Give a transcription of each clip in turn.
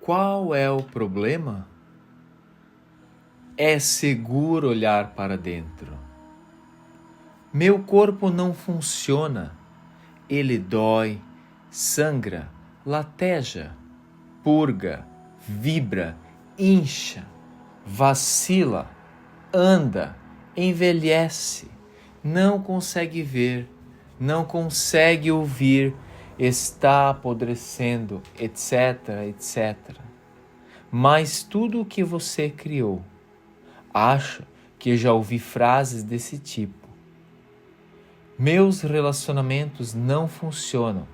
Qual é o problema? É seguro olhar para dentro. Meu corpo não funciona. Ele dói, sangra, lateja, purga, vibra, incha, vacila, anda, envelhece, não consegue ver, não consegue ouvir, está apodrecendo, etc, etc. Mas tudo o que você criou, acho que já ouvi frases desse tipo. Meus relacionamentos não funcionam.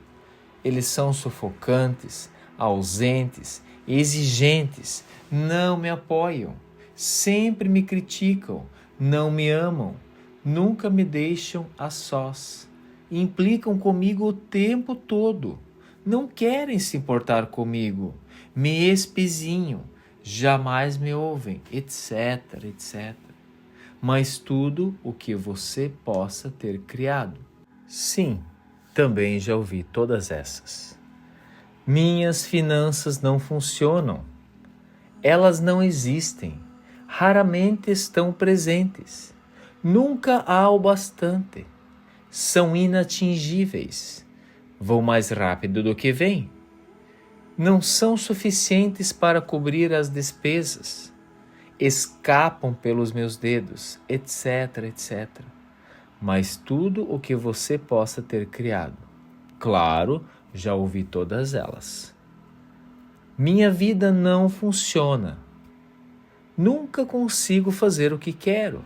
Eles são sufocantes, ausentes, exigentes, não me apoiam, sempre me criticam, não me amam, nunca me deixam a sós, implicam comigo o tempo todo, não querem se importar comigo, me espizinham, jamais me ouvem, etc, etc. Mas tudo o que você possa ter criado. Sim, também já ouvi todas essas. Minhas finanças não funcionam. Elas não existem. Raramente estão presentes. Nunca há o bastante. São inatingíveis. Vão mais rápido do que vêm. Não são suficientes para cobrir as despesas. Escapam pelos meus dedos, etc, etc. Mas tudo o que você possa ter criado. Claro, já ouvi todas elas. Minha vida não funciona. Nunca consigo fazer o que quero.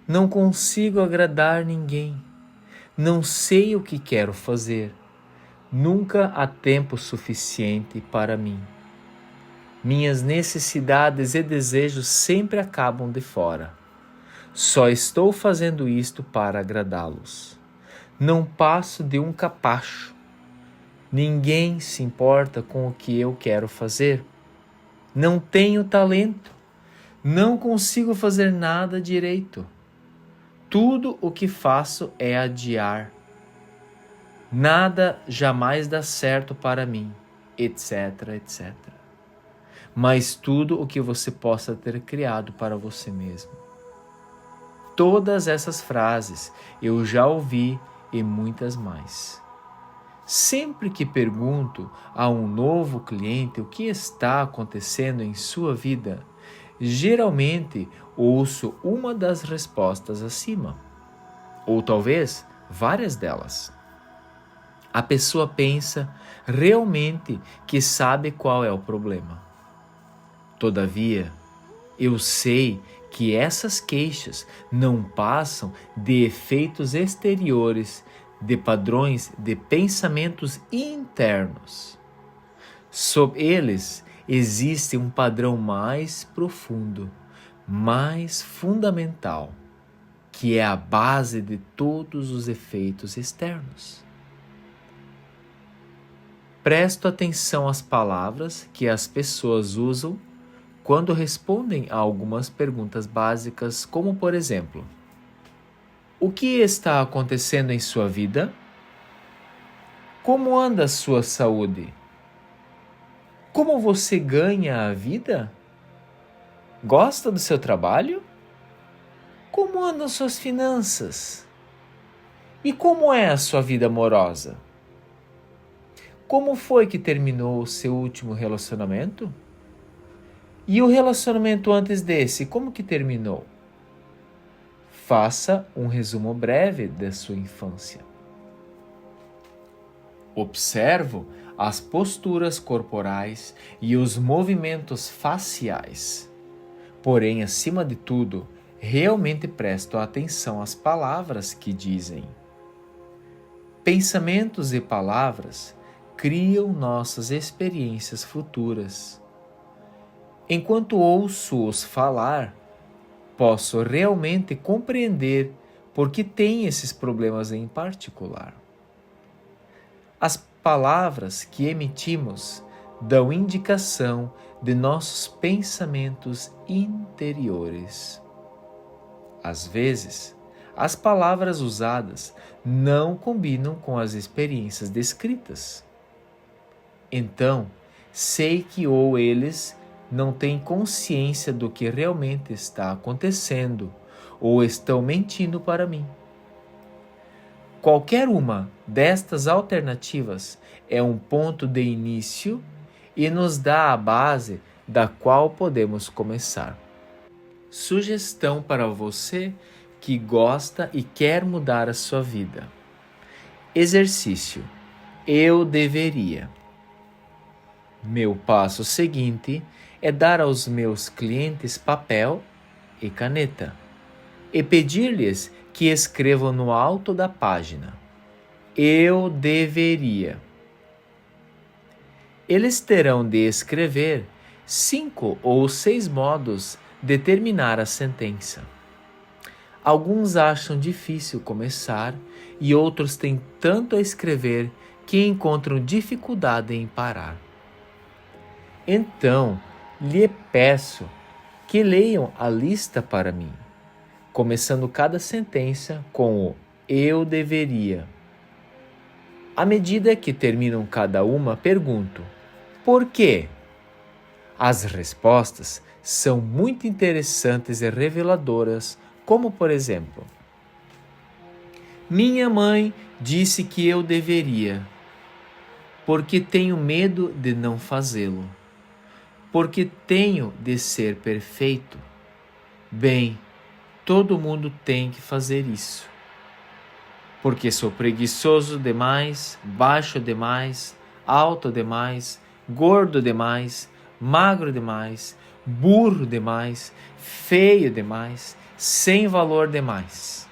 Não consigo agradar ninguém. Não sei o que quero fazer. Nunca há tempo suficiente para mim. Minhas necessidades e desejos sempre acabam de fora. Só estou fazendo isto para agradá-los. Não passo de um capacho. Ninguém se importa com o que eu quero fazer. Não tenho talento. Não consigo fazer nada direito. Tudo o que faço é adiar. Nada jamais dá certo para mim, etc, etc. Mas tudo o que você possa ter criado para você mesmo. Todas essas frases eu já ouvi e muitas mais. Sempre que pergunto a um novo cliente o que está acontecendo em sua vida, geralmente ouço uma das respostas acima, ou talvez várias delas. A pessoa pensa realmente que sabe qual é o problema. Todavia, eu sei que essas queixas não passam de efeitos exteriores, de padrões de pensamentos internos. Sob eles existe um padrão mais profundo, mais fundamental, que é a base de todos os efeitos externos. Presto atenção às palavras que as pessoas usam quando respondem a algumas perguntas básicas, como por exemplo: o que está acontecendo em sua vida? Como anda a sua saúde? Como você ganha a vida? Gosta do seu trabalho? Como andam suas finanças? E como é a sua vida amorosa? Como foi que terminou o seu último relacionamento? E o relacionamento antes desse, como que terminou? Faça um resumo breve da sua infância. Observo as posturas corporais e os movimentos faciais. Porém, acima de tudo, realmente presto atenção às palavras que dizem. Pensamentos e palavras criam nossas experiências futuras. Enquanto ouço-os falar, posso realmente compreender por que tem esses problemas em particular. As palavras que emitimos dão indicação de nossos pensamentos interiores. Às vezes, as palavras usadas não combinam com as experiências descritas. Então, sei que ou eles não têm consciência do que realmente está acontecendo, ou estão mentindo para mim. Qualquer uma destas alternativas é um ponto de início e nos dá a base da qual podemos começar. Sugestão para você que gosta e quer mudar a sua vida. Exercício: eu deveria. Meu passo seguinte é dar aos meus clientes papel e caneta e pedir-lhes que escrevam no alto da página: eu deveria. Eles terão de escrever 5 ou 6 modos de terminar a sentença. Alguns acham difícil começar e outros têm tanto a escrever que encontram dificuldade em parar. Então, lhe peço que leiam a lista para mim, começando cada sentença com o eu deveria. À medida que terminam cada uma, pergunto: por quê? As respostas são muito interessantes e reveladoras, como por exemplo: minha mãe disse que eu deveria, porque tenho medo de não fazê-lo, porque tenho de ser perfeito. Bem, todo mundo tem que fazer isso. Porque sou preguiçoso demais, baixo demais, alto demais, gordo demais, magro demais, burro demais, feio demais, sem valor demais.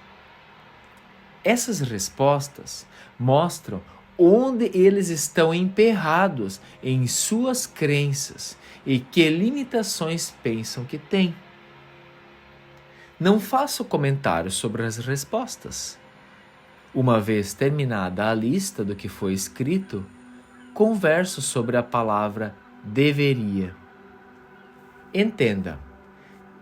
Essas respostas mostram onde eles estão emperrados em suas crenças e que limitações pensam que têm. Não faço comentários sobre as respostas. Uma vez terminada a lista do que foi escrito, converso sobre a palavra deveria. Entenda,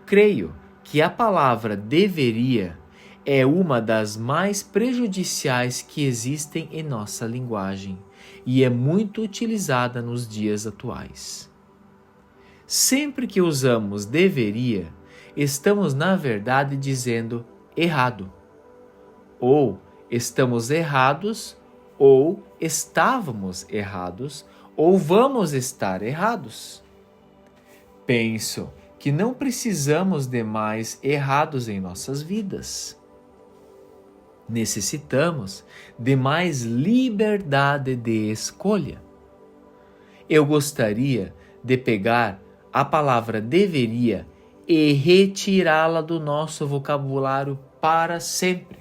creio que a palavra deveria é uma das mais prejudiciais que existem em nossa linguagem e é muito utilizada nos dias atuais. Sempre que usamos deveria, estamos na verdade dizendo errado, ou estamos errados, ou estávamos errados, ou vamos estar errados. Penso que não precisamos de mais errados em nossas vidas. Necessitamos de mais liberdade de escolha. Eu gostaria de pegar a palavra deveria e retirá-la do nosso vocabulário para sempre.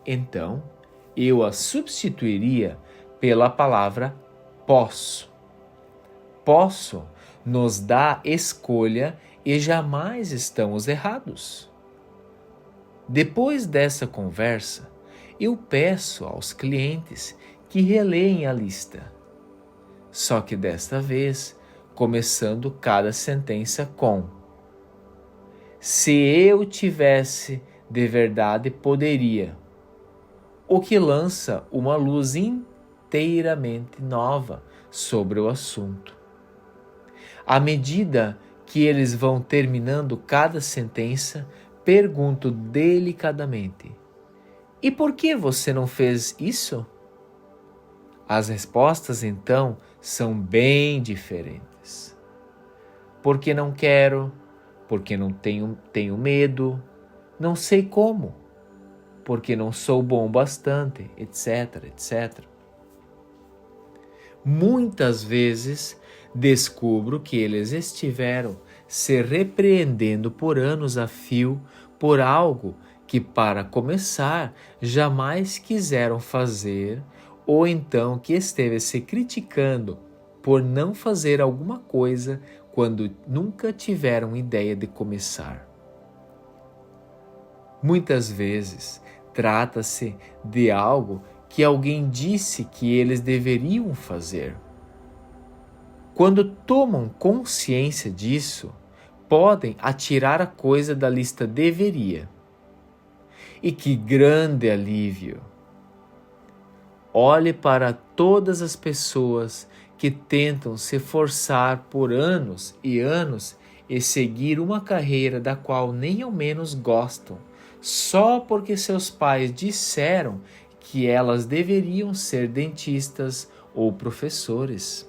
Então, eu a substituiria pela palavra posso. Posso nos dá escolha e jamais estamos errados. Depois dessa conversa, eu peço aos clientes que releem a lista. Só que desta vez, começando cada sentença com: se eu tivesse de verdade poderia, o que lança uma luz inteiramente nova sobre o assunto. À medida que eles vão terminando cada sentença, pergunto delicadamente: e por que você não fez isso? As respostas então são bem diferentes. Porque não quero, porque não tenho medo, não sei como, porque não sou bom bastante, etc, etc. Muitas vezes descubro que eles estiveram se repreendendo por anos a fio por algo que, para começar, jamais quiseram fazer, ou então que esteve se criticando por não fazer alguma coisa quando nunca tiveram ideia de começar. Muitas vezes trata-se de algo que alguém disse que eles deveriam fazer. Quando tomam consciência disso, podem atirar a coisa da lista deveria. E que grande alívio! Olhe para todas as pessoas que tentam se forçar por anos e anos e seguir uma carreira da qual nem ao menos gostam, só porque seus pais disseram que elas deveriam ser dentistas ou professores.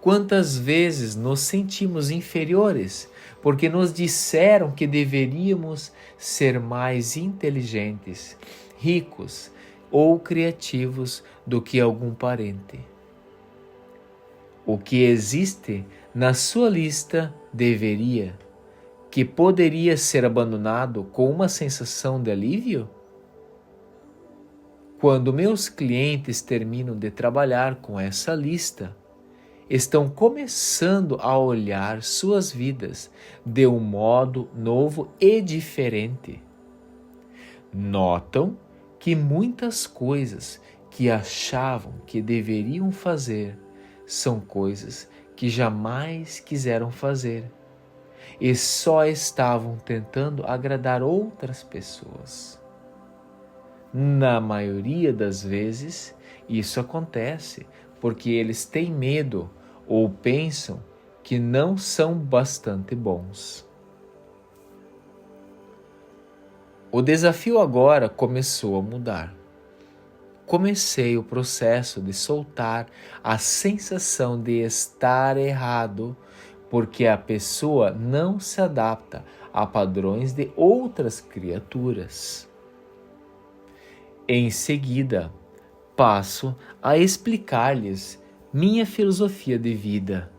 Quantas vezes nos sentimos inferiores porque nos disseram que deveríamos ser mais inteligentes, ricos ou criativos do que algum parente? O que existe na sua lista que poderia ser abandonado com uma sensação de alívio? Quando meus clientes terminam de trabalhar com essa lista, estão começando a olhar suas vidas de um modo novo e diferente. Notam que muitas coisas que achavam que deveriam fazer são coisas que jamais quiseram fazer e só estavam tentando agradar outras pessoas. Na maioria das vezes, isso acontece porque eles têm medo ou pensam que não são bastante bons. O desafio agora começou a mudar. Comecei o processo de soltar a sensação de estar errado porque a pessoa não se adapta a padrões de outras criaturas. Em seguida, passo a explicar-lhes minha filosofia de vida,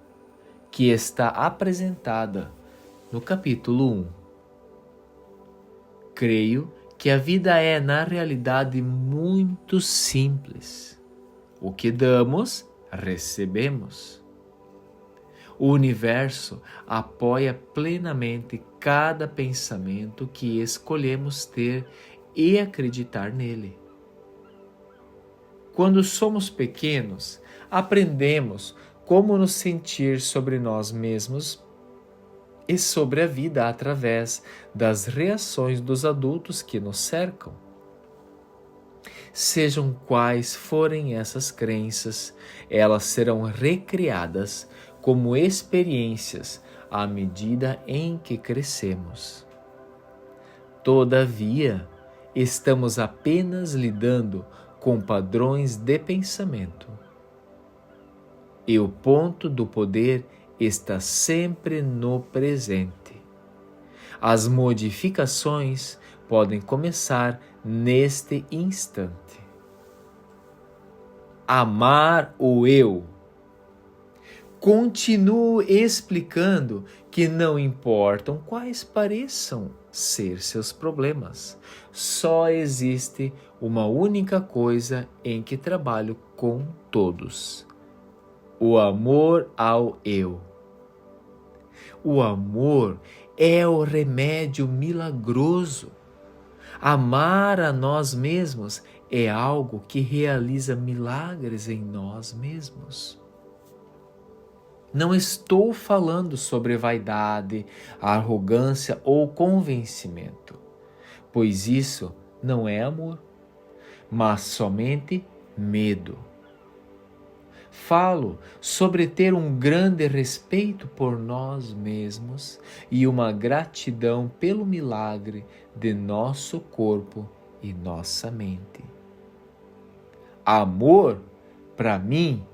que está apresentada no capítulo 1. Creio que a vida é, na realidade, muito simples. O que damos, recebemos. O universo apoia plenamente cada pensamento que escolhemos ter e acreditar nele. Quando somos pequenos, aprendemos como nos sentir sobre nós mesmos e sobre a vida através das reações dos adultos que nos cercam. Sejam quais forem essas crenças, elas serão recriadas como experiências à medida em que crescemos. Todavia, estamos apenas lidando com padrões de pensamento. E o ponto do poder está sempre no presente. As modificações podem começar neste instante. Amar o eu. Continuo explicando que não importam quais pareçam ser seus problemas, só existe uma única coisa em que trabalho com todos: o amor ao eu. O amor é o remédio milagroso. Amar a nós mesmos é algo que realiza milagres em nós mesmos. Não estou falando sobre vaidade, arrogância ou convencimento, pois isso não é amor, mas somente medo. Falo sobre ter um grande respeito por nós mesmos e uma gratidão pelo milagre de nosso corpo e nossa mente. Amor, para mim,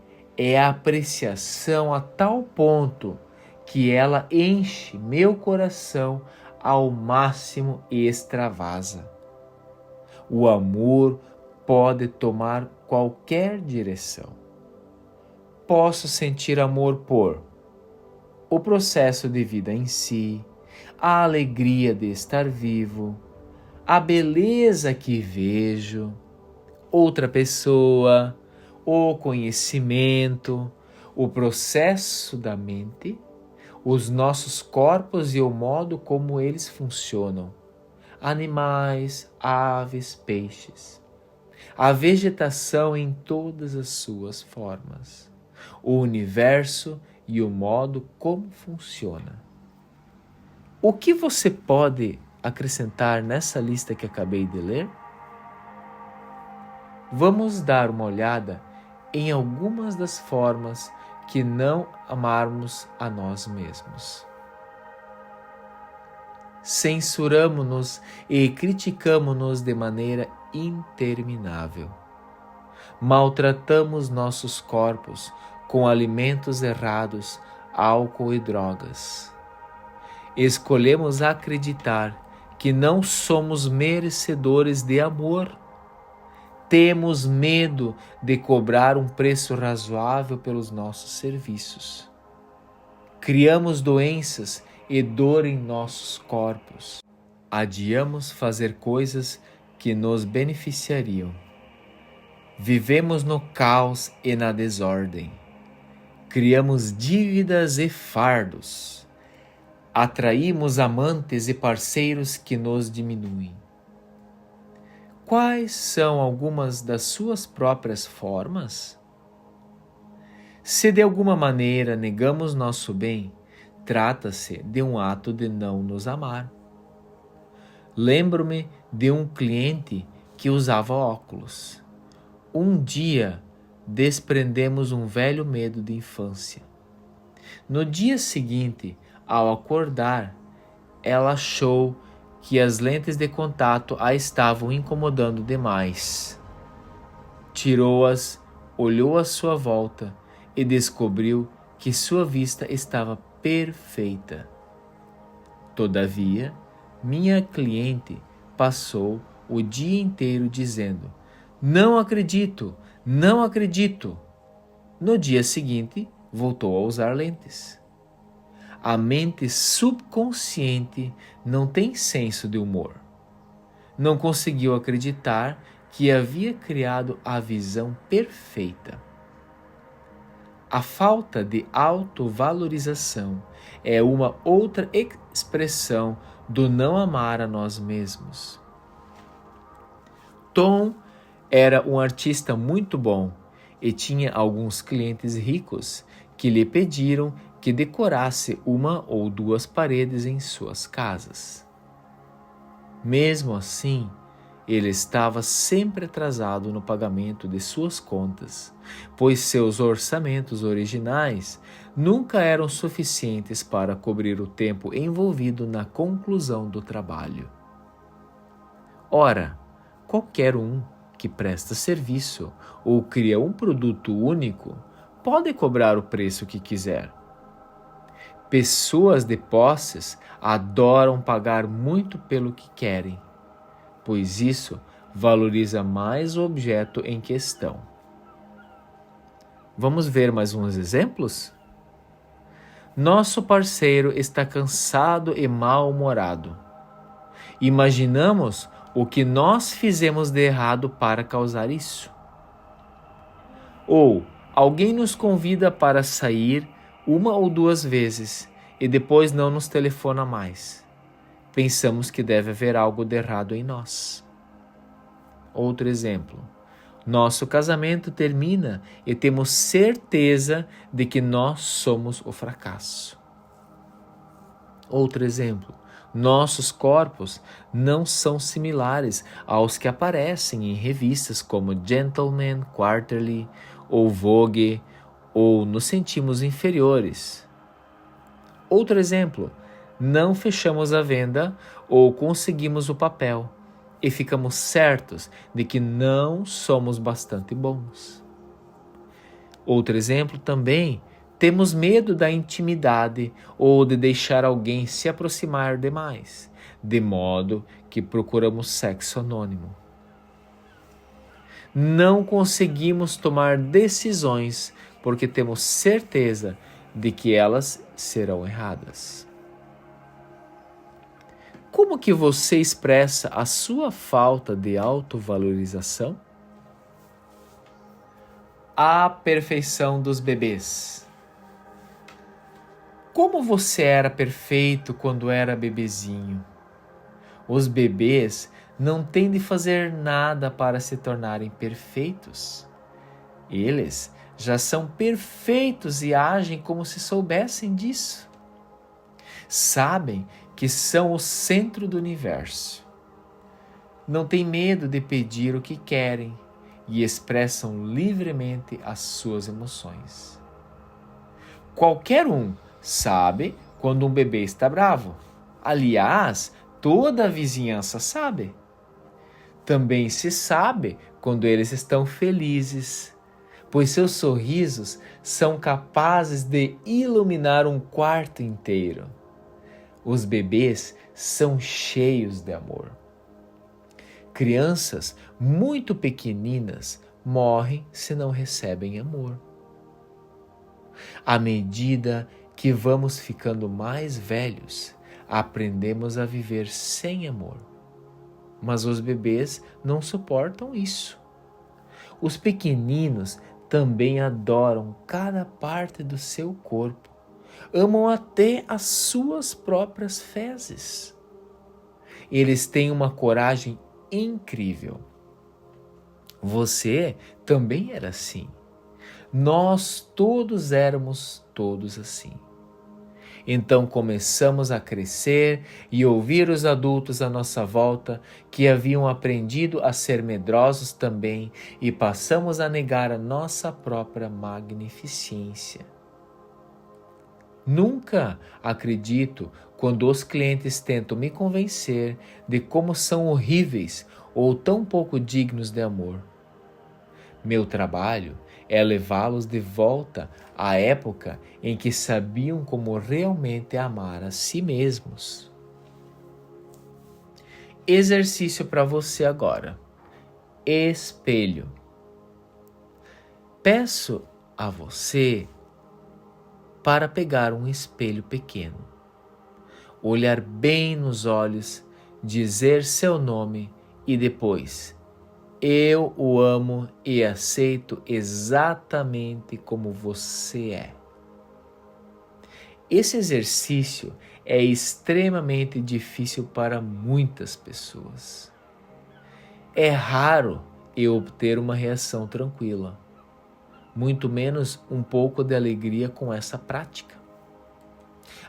é a apreciação a tal ponto que ela enche meu coração ao máximo e extravasa. O amor pode tomar qualquer direção. Posso sentir amor por o processo de vida em si, a alegria de estar vivo, a beleza que vejo, outra pessoa, o conhecimento, o processo da mente, os nossos corpos e o modo como eles funcionam, animais, aves, peixes, a vegetação em todas as suas formas, o universo e o modo como funciona. O que você pode acrescentar nessa lista que acabei de ler? Vamos dar uma olhada em algumas das formas que não amarmos a nós mesmos. Censuramo-nos e criticamo-nos de maneira interminável. Maltratamos nossos corpos com alimentos errados, álcool e drogas. Escolhemos acreditar que não somos merecedores de amor. Temos medo de cobrar um preço razoável pelos nossos serviços. Criamos doenças e dor em nossos corpos. Adiamos fazer coisas que nos beneficiariam. Vivemos no caos e na desordem. Criamos dívidas e fardos. Atraímos amantes e parceiros que nos diminuem. Quais são algumas das suas próprias formas? Se de alguma maneira negamos nosso bem, trata-se de um ato de não nos amar. Lembro-me de um cliente que usava óculos. Um dia, desprendemos um velho medo de infância. No dia seguinte, ao acordar, ela achou que as lentes de contato a estavam incomodando demais. Tirou-as, olhou à sua volta e descobriu que sua vista estava perfeita. Todavia, minha cliente passou o dia inteiro dizendo: "Não acredito, não acredito." No dia seguinte, voltou a usar lentes. A mente subconsciente não tem senso de humor. Não conseguiu acreditar que havia criado a visão perfeita. A falta de autovalorização é uma outra expressão do não amar a nós mesmos. Tom era um artista muito bom e tinha alguns clientes ricos que lhe pediram que decorasse uma ou duas paredes em suas casas. Mesmo assim, ele estava sempre atrasado no pagamento de suas contas, pois seus orçamentos originais nunca eram suficientes para cobrir o tempo envolvido na conclusão do trabalho. Ora, qualquer um que presta serviço ou cria um produto único pode cobrar o preço que quiser. Pessoas de posses adoram pagar muito pelo que querem, pois isso valoriza mais o objeto em questão. Vamos ver mais uns exemplos? Nosso parceiro está cansado e mal-humorado. Imaginamos o que nós fizemos de errado para causar isso. Ou alguém nos convida para sair uma ou duas vezes e depois não nos telefona mais. Pensamos que deve haver algo de errado em nós. Outro exemplo. Nosso casamento termina e temos certeza de que nós somos o fracasso. Outro exemplo. Nossos corpos não são similares aos que aparecem em revistas como Gentleman, Quarterly ou Vogue, ou nos sentimos inferiores. Outro exemplo, não fechamos a venda ou conseguimos o papel e ficamos certos de que não somos bastante bons. Outro exemplo também, temos medo da intimidade ou de deixar alguém se aproximar demais, de modo que procuramos sexo anônimo. Não conseguimos tomar decisões porque temos certeza de que elas serão erradas. Como que você expressa a sua falta de autovalorização? A perfeição dos bebês. Como você era perfeito quando era bebezinho? Os bebês não têm de fazer nada para se tornarem perfeitos. Eles já são perfeitos e agem como se soubessem disso. Sabem que são o centro do universo. Não têm medo de pedir o que querem e expressam livremente as suas emoções. Qualquer um sabe quando um bebê está bravo. Aliás, toda a vizinhança sabe. Também se sabe quando eles estão felizes, pois seus sorrisos são capazes de iluminar um quarto inteiro. Os bebês são cheios de amor. Crianças muito pequeninas morrem se não recebem amor. À medida que vamos ficando mais velhos, aprendemos a viver sem amor. Mas os bebês não suportam isso. Os pequeninos também adoram cada parte do seu corpo. Amam até as suas próprias fezes. Eles têm uma coragem incrível. Você também era assim. Nós todos éramos todos assim. Então começamos a crescer e ouvir os adultos à nossa volta que haviam aprendido a ser medrosos também e passamos a negar a nossa própria magnificência. Nunca acredito quando os clientes tentam me convencer de como são horríveis ou tão pouco dignos de amor. Meu trabalho é levá-los de volta à época em que sabiam como realmente amar a si mesmos. Exercício para você agora. Espelho. Peço a você para pegar um espelho pequeno, olhar bem nos olhos, dizer seu nome e depois: eu o amo e aceito exatamente como você é. Esse exercício é extremamente difícil para muitas pessoas. É raro eu obter uma reação tranquila, muito menos um pouco de alegria com essa prática.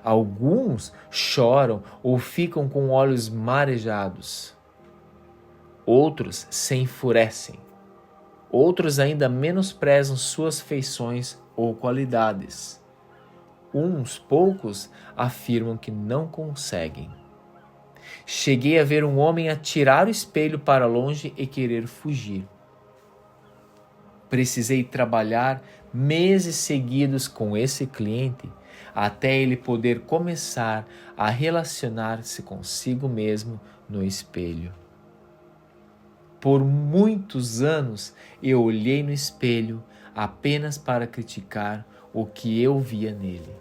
Alguns choram ou ficam com olhos marejados. Outros se enfurecem. Outros ainda menosprezam suas feições ou qualidades. Uns poucos afirmam que não conseguem. Cheguei a ver um homem atirar o espelho para longe e querer fugir. Precisei trabalhar meses seguidos com esse cliente até ele poder começar a relacionar-se consigo mesmo no espelho. Por muitos anos eu olhei no espelho apenas para criticar o que eu via nele.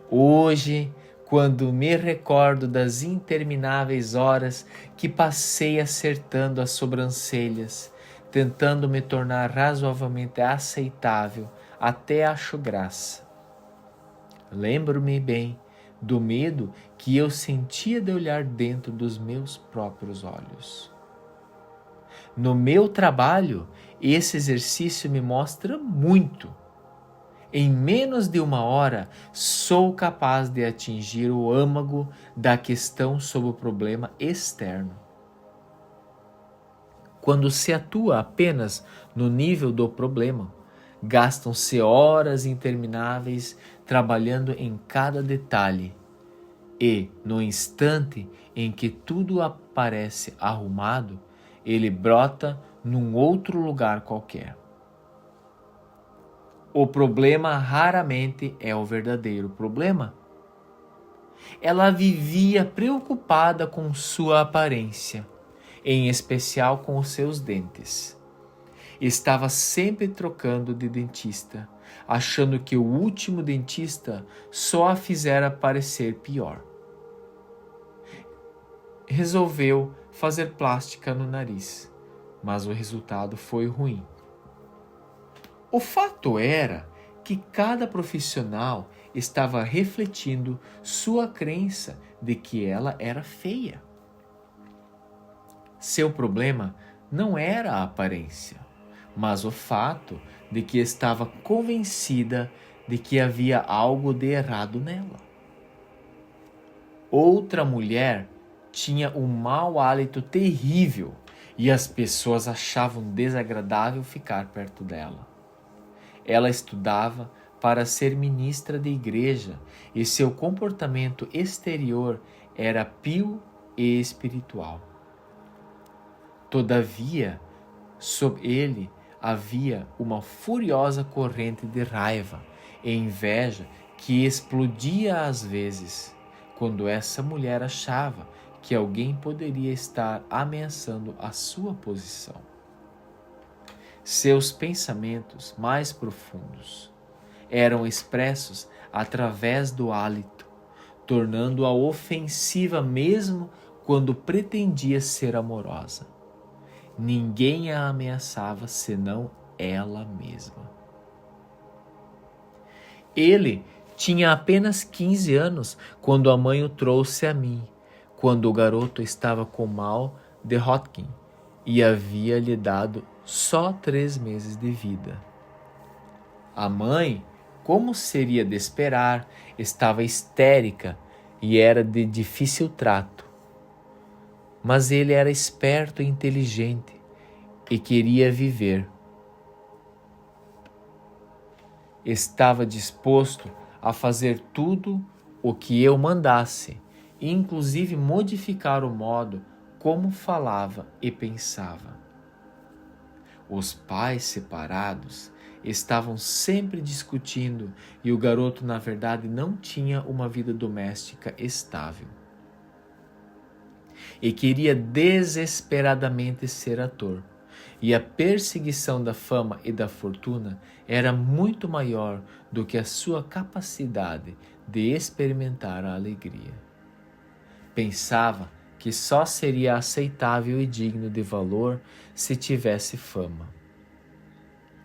Hoje, quando me recordo das intermináveis horas que passei acertando as sobrancelhas, tentando me tornar razoavelmente aceitável, até acho graça. Lembro-me bem do medo que eu sentia de olhar dentro dos meus próprios olhos. No meu trabalho, esse exercício me mostra muito. Em menos de 1 hora, sou capaz de atingir o âmago da questão sobre o problema externo. Quando se atua apenas no nível do problema, gastam-se horas intermináveis trabalhando em cada detalhe e, no instante em que tudo aparece arrumado, ele brota num outro lugar qualquer. O problema raramente é o verdadeiro problema. Ela vivia preocupada com sua aparência, em especial com os seus dentes. Estava sempre trocando de dentista, achando que o último dentista só a fizera parecer pior. Resolveu fazer plástica no nariz, mas o resultado foi ruim. O fato era que cada profissional estava refletindo sua crença de que ela era feia. Seu problema não era a aparência, mas o fato de que estava convencida de que havia algo de errado nela. Outra mulher tinha um mau hálito terrível e as pessoas achavam desagradável ficar perto dela. Ela estudava para ser ministra de igreja e seu comportamento exterior era pio e espiritual. Todavia, sob ele havia uma furiosa corrente de raiva e inveja que explodia às vezes, quando essa mulher achava que alguém poderia estar ameaçando a sua posição. Seus pensamentos mais profundos eram expressos através do hálito, tornando-a ofensiva mesmo quando pretendia ser amorosa. Ninguém a ameaçava senão ela mesma. Ele tinha apenas 15 anos quando a mãe o trouxe a mim, quando o garoto estava com mal de Hodgkin e havia lhe dado só 3 meses de vida. A mãe, como seria de esperar, estava histérica e era de difícil trato. Mas ele era esperto e inteligente e queria viver. Estava disposto a fazer tudo o que eu mandasse, inclusive modificar o modo como falava e pensava. Os pais separados estavam sempre discutindo e o garoto, na verdade, não tinha uma vida doméstica estável. E queria desesperadamente ser ator. E a perseguição da fama e da fortuna era muito maior do que a sua capacidade de experimentar a alegria. Pensava que só seria aceitável e digno de valor se tivesse fama.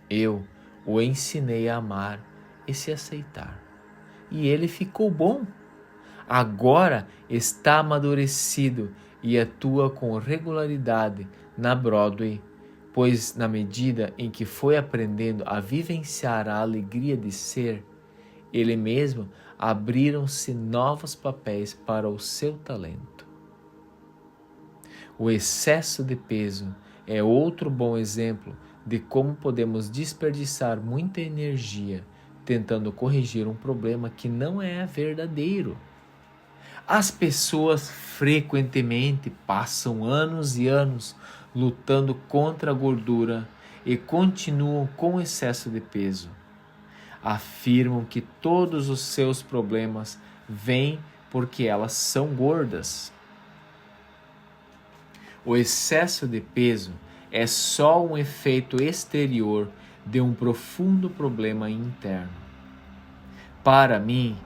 Eu o ensinei a amar e se aceitar. E ele ficou bom. Agora está amadurecido e atua com regularidade na Broadway, pois na medida em que foi aprendendo a vivenciar a alegria de ser, ele mesmo abriram-se novos papéis para o seu talento. O excesso de peso é outro bom exemplo de como podemos desperdiçar muita energia tentando corrigir um problema que não é verdadeiro. As pessoas frequentemente passam anos e anos lutando contra a gordura e continuam com excesso de peso. Afirmam que todos os seus problemas vêm porque elas são gordas. O excesso de peso é só um efeito exterior de um profundo problema interno. Para mim,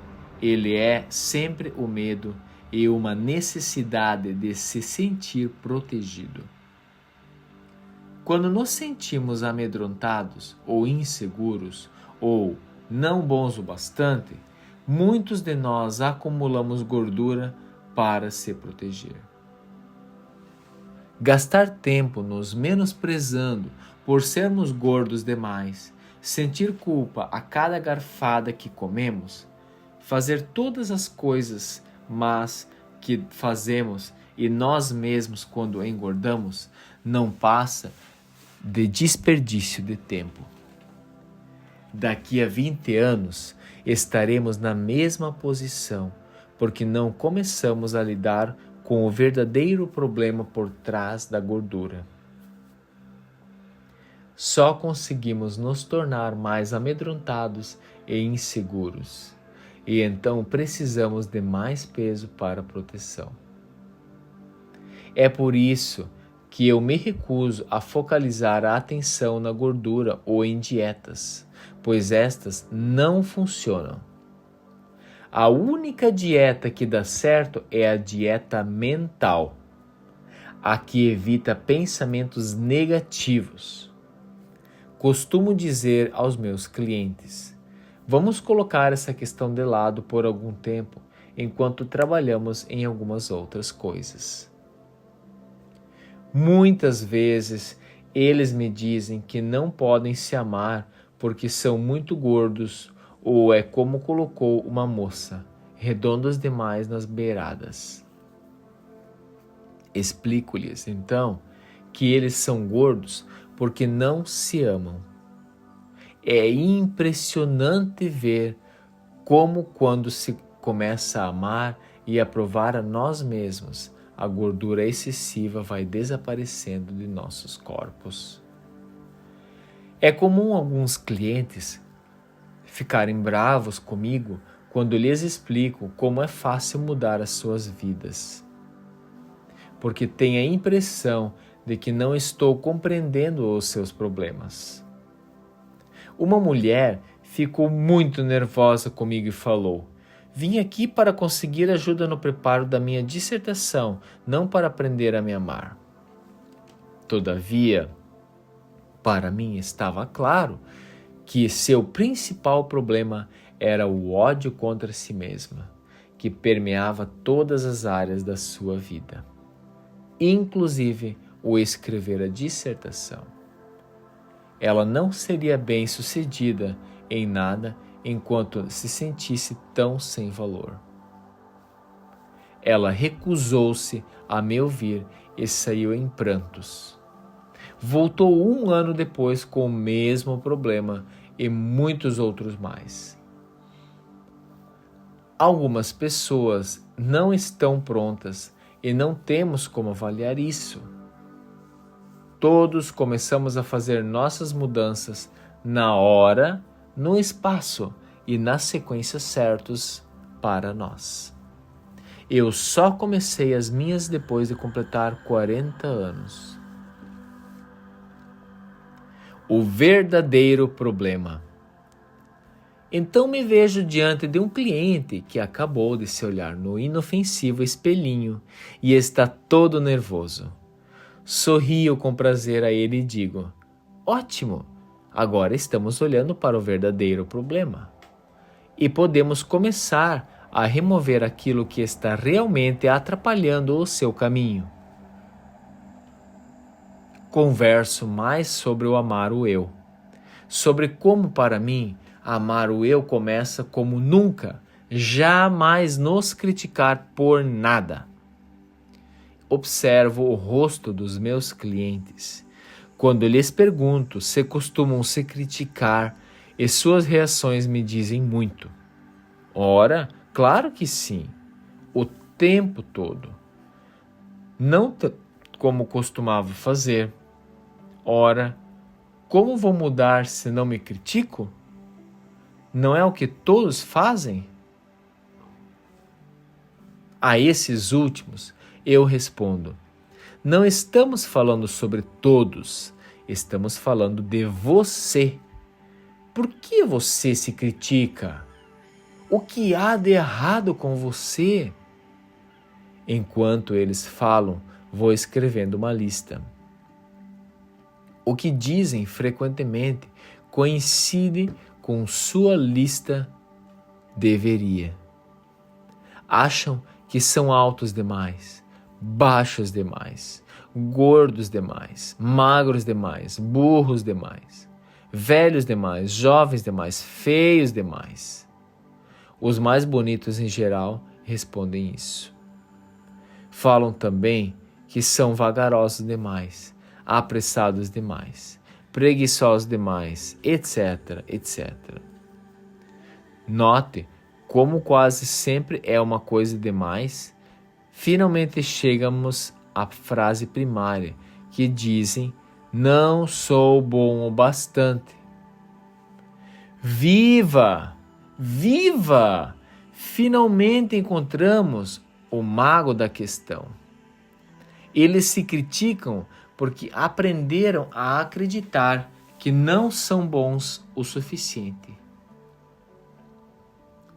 ele é sempre o medo e uma necessidade de se sentir protegido. Quando nos sentimos amedrontados ou inseguros ou não bons o bastante, muitos de nós acumulamos gordura para se proteger. Gastar tempo nos menosprezando por sermos gordos demais, sentir culpa a cada garfada que comemos, fazer todas as coisas más que fazemos e nós mesmos quando engordamos, não passa de desperdício de tempo. Daqui a 20 anos estaremos na mesma posição, porque não começamos a lidar com o verdadeiro problema por trás da gordura. Só conseguimos nos tornar mais amedrontados e inseguros, e então precisamos de mais peso para proteção. É por isso que eu me recuso a focalizar a atenção na gordura ou em dietas, pois estas não funcionam. A única dieta que dá certo é a dieta mental, a que evita pensamentos negativos. Costumo dizer aos meus clientes: vamos colocar essa questão de lado por algum tempo, enquanto trabalhamos em algumas outras coisas. Muitas vezes eles me dizem que não podem se amar porque são muito gordos, ou é como colocou uma moça, redondos demais nas beiradas. Explico-lhes, então, que eles são gordos porque não se amam. É impressionante ver como, quando se começa a amar e a provar a nós mesmos, a gordura excessiva vai desaparecendo de nossos corpos. É comum alguns clientes ficarem bravos comigo quando lhes explico como é fácil mudar as suas vidas, porque têm a impressão de que não estou compreendendo os seus problemas. Uma mulher ficou muito nervosa comigo e falou: "Vim aqui para conseguir ajuda no preparo da minha dissertação, não para aprender a me amar." Todavia, para mim estava claro que seu principal problema era o ódio contra si mesma, que permeava todas as áreas da sua vida, inclusive o escrever a dissertação. Ela não seria bem-sucedida em nada enquanto se sentisse tão sem valor. Ela recusou-se a me ouvir e saiu em prantos. Voltou 1 ano depois com o mesmo problema e muitos outros mais. Algumas pessoas não estão prontas e não temos como avaliar isso. Todos começamos a fazer nossas mudanças na hora, no espaço e na sequência certos para nós. Eu só comecei as minhas depois de completar 40 anos. O verdadeiro problema. Então me vejo diante de um cliente que acabou de se olhar no inofensivo espelhinho e está todo nervoso. Sorrio com prazer a ele e digo: "Ótimo, agora estamos olhando para o verdadeiro problema. E podemos começar a remover aquilo que está realmente atrapalhando o seu caminho." Converso mais sobre o amar o eu, sobre como para mim amar o eu começa como nunca, jamais nos criticar por nada. Observo o rosto dos meus clientes quando lhes pergunto se costumam se criticar e suas reações me dizem muito. Ora, claro que sim, o tempo todo. Não como costumava fazer. Ora, como vou mudar se não me critico? Não é o que todos fazem? A esses últimos, eu respondo: não estamos falando sobre todos, estamos falando de você. Por que você se critica? O que há de errado com você? Enquanto eles falam, vou escrevendo uma lista. O que dizem frequentemente coincide com sua lista deveria. Acham que são altos demais, baixos demais, gordos demais, magros demais, burros demais, velhos demais, jovens demais, feios demais. Os mais bonitos em geral respondem isso. Falam também que são vagarosos demais, apressados demais, preguiçosos demais, etc, etc. Note como quase sempre é uma coisa demais. Finalmente chegamos à frase primária, que dizem: não sou bom o bastante. Viva! Viva! Finalmente encontramos o mago da questão. Eles se criticam porque aprenderam a acreditar que não são bons o suficiente.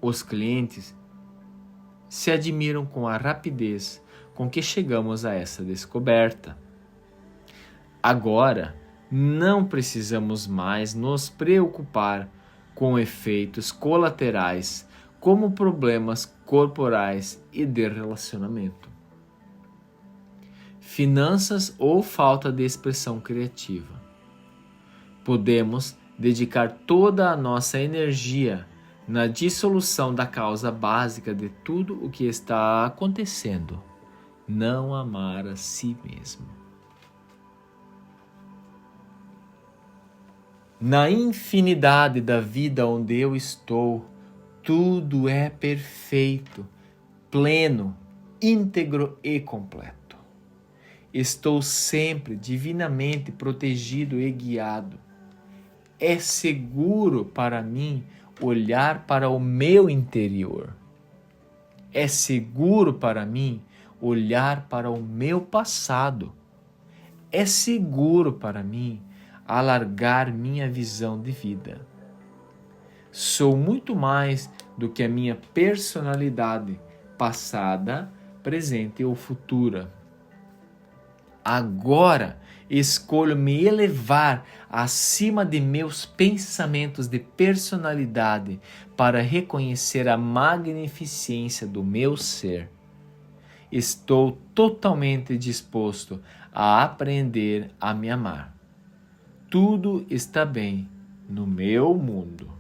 Os clientes se admiram com a rapidez com que chegamos a essa descoberta. Agora, não precisamos mais nos preocupar com efeitos colaterais como problemas corporais e de relacionamento, finanças ou falta de expressão criativa. Podemos dedicar toda a nossa energia na dissolução da causa básica de tudo o que está acontecendo: não amar a si mesmo. Na infinidade da vida onde eu estou, tudo é perfeito, pleno, íntegro e completo. Estou sempre divinamente protegido e guiado. É seguro para mim olhar para o meu interior. É seguro para mim olhar para o meu passado. É seguro para mim alargar minha visão de vida. Sou muito mais do que a minha personalidade passada, presente ou futura. Agora escolho me elevar acima de meus pensamentos de personalidade para reconhecer a magnificência do meu ser. Estou totalmente disposto a aprender a me amar. Tudo está bem no meu mundo.